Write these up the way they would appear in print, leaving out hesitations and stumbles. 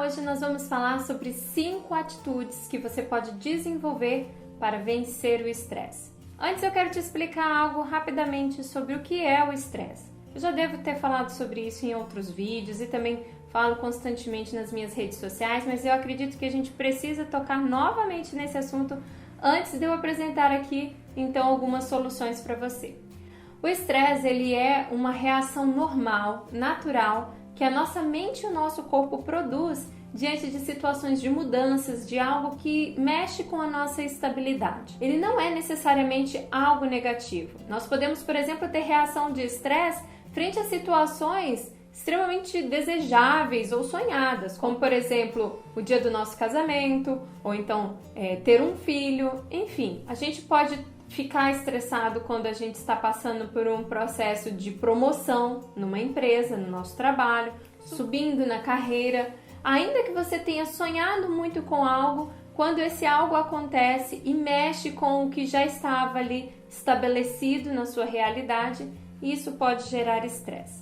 hoje nós vamos falar sobre 5 atitudes que você pode desenvolver para vencer o estresse. Antes eu quero te explicar algo rapidamente sobre o que é o estresse. Eu já devo ter falado sobre isso em outros vídeos e também falo constantemente nas minhas redes sociais, mas eu acredito que a gente precisa tocar novamente nesse assunto antes de eu apresentar aqui, então, algumas soluções para você. O estresse, ele é uma reação normal, natural, que a nossa mente e o nosso corpo produz diante de situações de mudanças, de algo que mexe com a nossa estabilidade. Ele não é necessariamente algo negativo. Nós podemos, por exemplo, ter reação de estresse frente a situações extremamente desejáveis ou sonhadas, como, por exemplo, o dia do nosso casamento, ou então ter um filho, enfim. A gente pode ficar estressado quando a gente está passando por um processo de promoção numa empresa, no nosso trabalho, subindo na carreira. Ainda que você tenha sonhado muito com algo, quando esse algo acontece e mexe com o que já estava ali estabelecido na sua realidade, isso pode gerar estresse.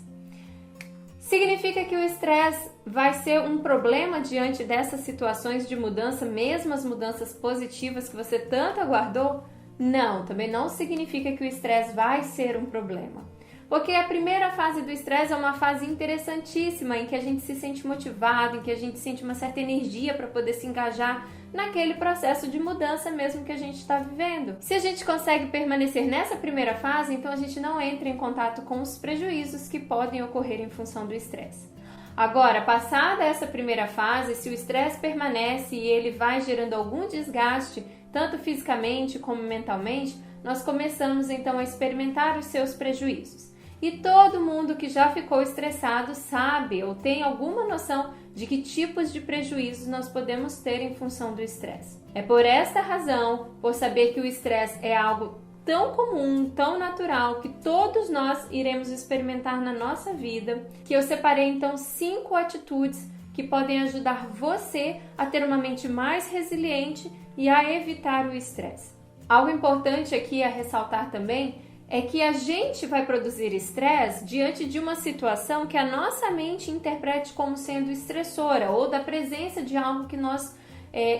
Significa que o estresse vai ser um problema diante dessas situações de mudança, mesmo as mudanças positivas que você tanto aguardou? Não, também não significa que o estresse vai ser um problema. Porque a primeira fase do estresse é uma fase interessantíssima, em que a gente se sente motivado, em que a gente sente uma certa energia para poder se engajar naquele processo de mudança mesmo que a gente está vivendo. Se a gente consegue permanecer nessa primeira fase, então a gente não entra em contato com os prejuízos que podem ocorrer em função do estresse. Agora, passada essa primeira fase, se o estresse permanece e ele vai gerando algum desgaste, tanto fisicamente como mentalmente, nós começamos então a experimentar os seus prejuízos. E todo mundo que já ficou estressado sabe ou tem alguma noção de que tipos de prejuízos nós podemos ter em função do estresse. É por esta razão, por saber que o estresse é algo tão comum, tão natural, que todos nós iremos experimentar na nossa vida, que eu separei então 5 atitudes que podem ajudar você a ter uma mente mais resiliente e a evitar o estresse. Algo importante aqui a ressaltar também é que a gente vai produzir estresse diante de uma situação que a nossa mente interprete como sendo estressora ou da presença de algo que nós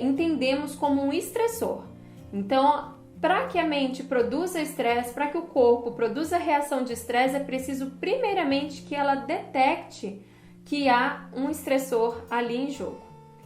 entendemos como um estressor. Então, para que a mente produza estresse, para que o corpo produza reação de estresse, é preciso primeiramente que ela detecte que há um estressor ali em jogo.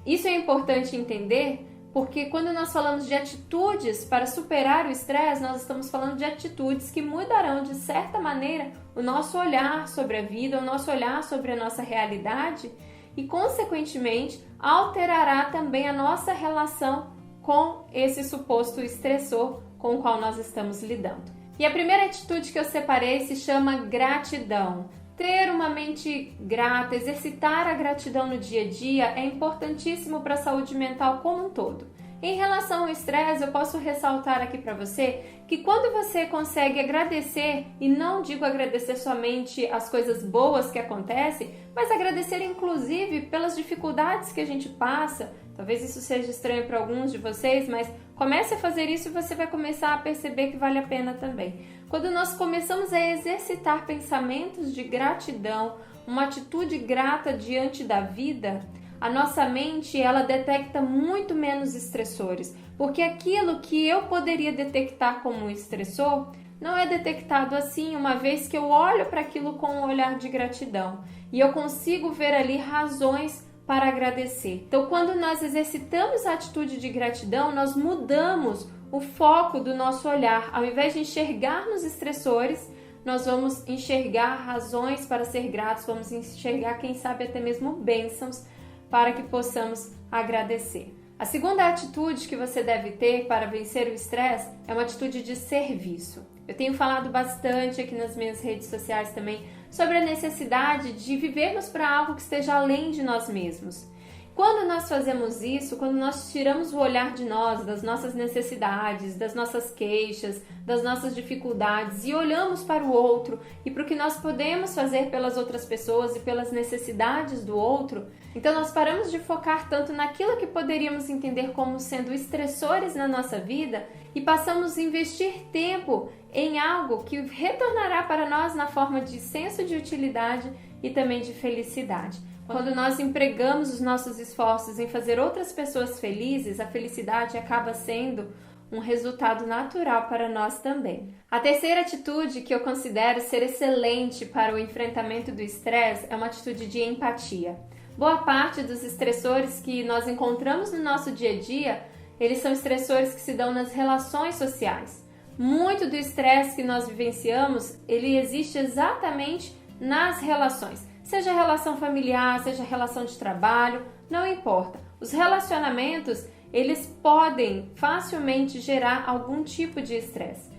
Isso é importante entender porque quando nós falamos de atitudes para superar o estresse, nós estamos falando de atitudes que mudarão de certa maneira o nosso olhar sobre a vida, o nosso olhar sobre a nossa realidade e, consequentemente, alterará também a nossa relação com esse suposto estressor com o qual nós estamos lidando. E a primeira atitude que eu separei se chama gratidão. Ter uma mente grata, exercitar a gratidão no dia a dia é importantíssimo para a saúde mental como um todo. Em relação ao estresse, eu posso ressaltar aqui para você que quando você consegue agradecer, e não digo agradecer somente as coisas boas que acontecem, mas agradecer inclusive pelas dificuldades que a gente passa. Talvez isso seja estranho para alguns de vocês, mas comece a fazer isso e você vai começar a perceber que vale a pena também. Quando nós começamos a exercitar pensamentos de gratidão, uma atitude grata diante da vida, a nossa mente ela detecta muito menos estressores, porque aquilo que eu poderia detectar como um estressor não é detectado assim, uma vez que eu olho para aquilo com um olhar de gratidão e eu consigo ver ali razões para agradecer. Então, quando nós exercitamos a atitude de gratidão, nós mudamos o foco do nosso olhar. Ao invés de enxergarmos estressores, nós vamos enxergar razões para ser gratos, vamos enxergar, quem sabe, até mesmo bênçãos para que possamos agradecer. A segunda atitude que você deve ter para vencer o estresse é uma atitude de serviço. Eu tenho falado bastante aqui nas minhas redes sociais também sobre a necessidade de vivermos para algo que esteja além de nós mesmos. Quando nós fazemos isso, quando nós tiramos o olhar de nós, das nossas necessidades, das nossas queixas, das nossas dificuldades e olhamos para o outro e para o que nós podemos fazer pelas outras pessoas e pelas necessidades do outro, então nós paramos de focar tanto naquilo que poderíamos entender como sendo estressores na nossa vida e passamos a investir tempo em algo que retornará para nós na forma de senso de utilidade e também de felicidade. Quando nós empregamos os nossos esforços em fazer outras pessoas felizes, a felicidade acaba sendo um resultado natural para nós também. A terceira atitude que eu considero ser excelente para o enfrentamento do estresse é uma atitude de empatia. Boa parte dos estressores que nós encontramos no nosso dia a dia, eles são estressores que se dão nas relações sociais. Muito do estresse que nós vivenciamos, ele existe exatamente nas relações. Seja relação familiar, seja relação de trabalho, não importa. Os relacionamentos, eles podem facilmente gerar algum tipo de estresse.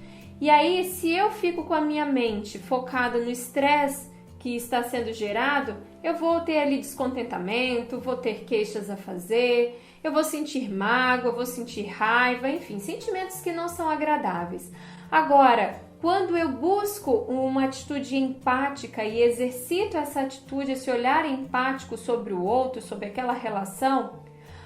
E aí, se eu fico com a minha mente focada no estresse que está sendo gerado, eu vou ter ali descontentamento, vou ter queixas a fazer, eu vou sentir mágoa, vou sentir raiva, enfim, sentimentos que não são agradáveis. Agora, quando eu busco uma atitude empática e exercito essa atitude, esse olhar empático sobre o outro, sobre aquela relação,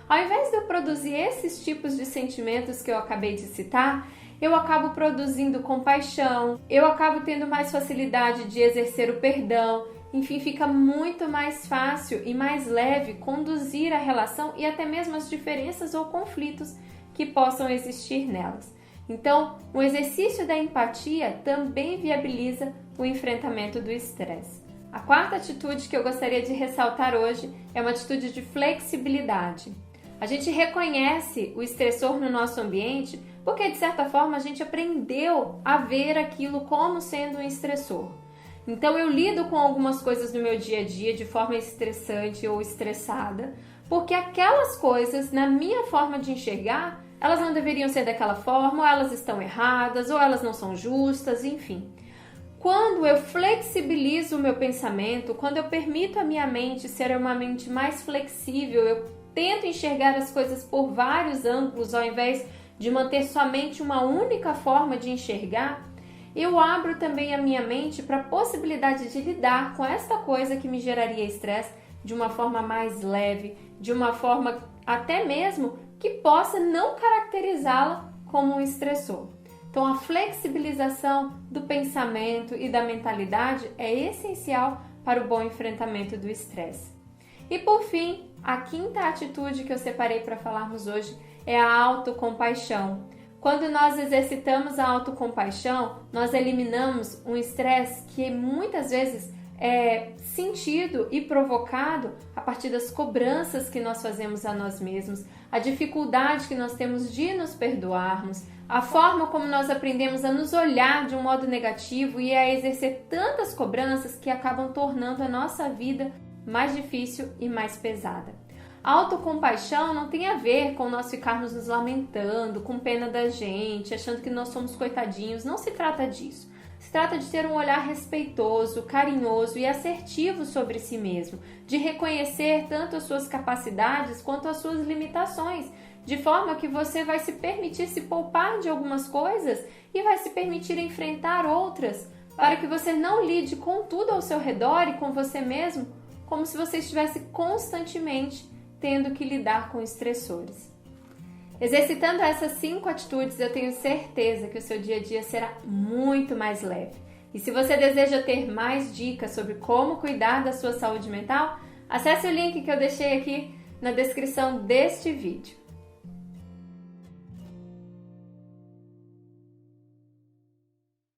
ao invés de eu produzir esses tipos de sentimentos que eu acabei de citar, eu acabo produzindo compaixão, eu acabo tendo mais facilidade de exercer o perdão, enfim, fica muito mais fácil e mais leve conduzir a relação e até mesmo as diferenças ou conflitos que possam existir nelas. Então, o exercício da empatia também viabiliza o enfrentamento do estresse. A quarta atitude que eu gostaria de ressaltar hoje é uma atitude de flexibilidade. A gente reconhece o estressor no nosso ambiente porque, de certa forma, a gente aprendeu a ver aquilo como sendo um estressor. Então, eu lido com algumas coisas no meu dia a dia de forma estressante ou estressada, porque aquelas coisas, na minha forma de enxergar, elas não deveriam ser daquela forma, ou elas estão erradas, ou elas não são justas, enfim. Quando eu flexibilizo o meu pensamento, quando eu permito a minha mente ser uma mente mais flexível, eu tento enxergar as coisas por vários ângulos, ao invés de manter somente uma única forma de enxergar, eu abro também a minha mente para a possibilidade de lidar com esta coisa que me geraria estresse de uma forma mais leve, de uma forma até mesmo que possa não caracterizá-la como um estressor. Então, a flexibilização do pensamento e da mentalidade é essencial para o bom enfrentamento do estresse. E por fim, a quinta atitude que eu separei para falarmos hoje é a autocompaixão. Quando nós exercitamos a autocompaixão, nós eliminamos um estresse que muitas vezes é sentido e provocado a partir das cobranças que nós fazemos a nós mesmos, a dificuldade que nós temos de nos perdoarmos, a forma como nós aprendemos a nos olhar de um modo negativo e a exercer tantas cobranças que acabam tornando a nossa vida mais difícil e mais pesada. A autocompaixão não tem a ver com nós ficarmos nos lamentando, com pena da gente, achando que nós somos coitadinhos. Não se trata disso. Se trata de ter um olhar respeitoso, carinhoso e assertivo sobre si mesmo, de reconhecer tanto as suas capacidades quanto as suas limitações, de forma que você vai se permitir se poupar de algumas coisas e vai se permitir enfrentar outras, para que você não lide com tudo ao seu redor e com você mesmo, como se você estivesse constantemente tendo que lidar com estressores. Exercitando essas 5 atitudes, eu tenho certeza que o seu dia a dia será muito mais leve. E se você deseja ter mais dicas sobre como cuidar da sua saúde mental, acesse o link que eu deixei aqui na descrição deste vídeo.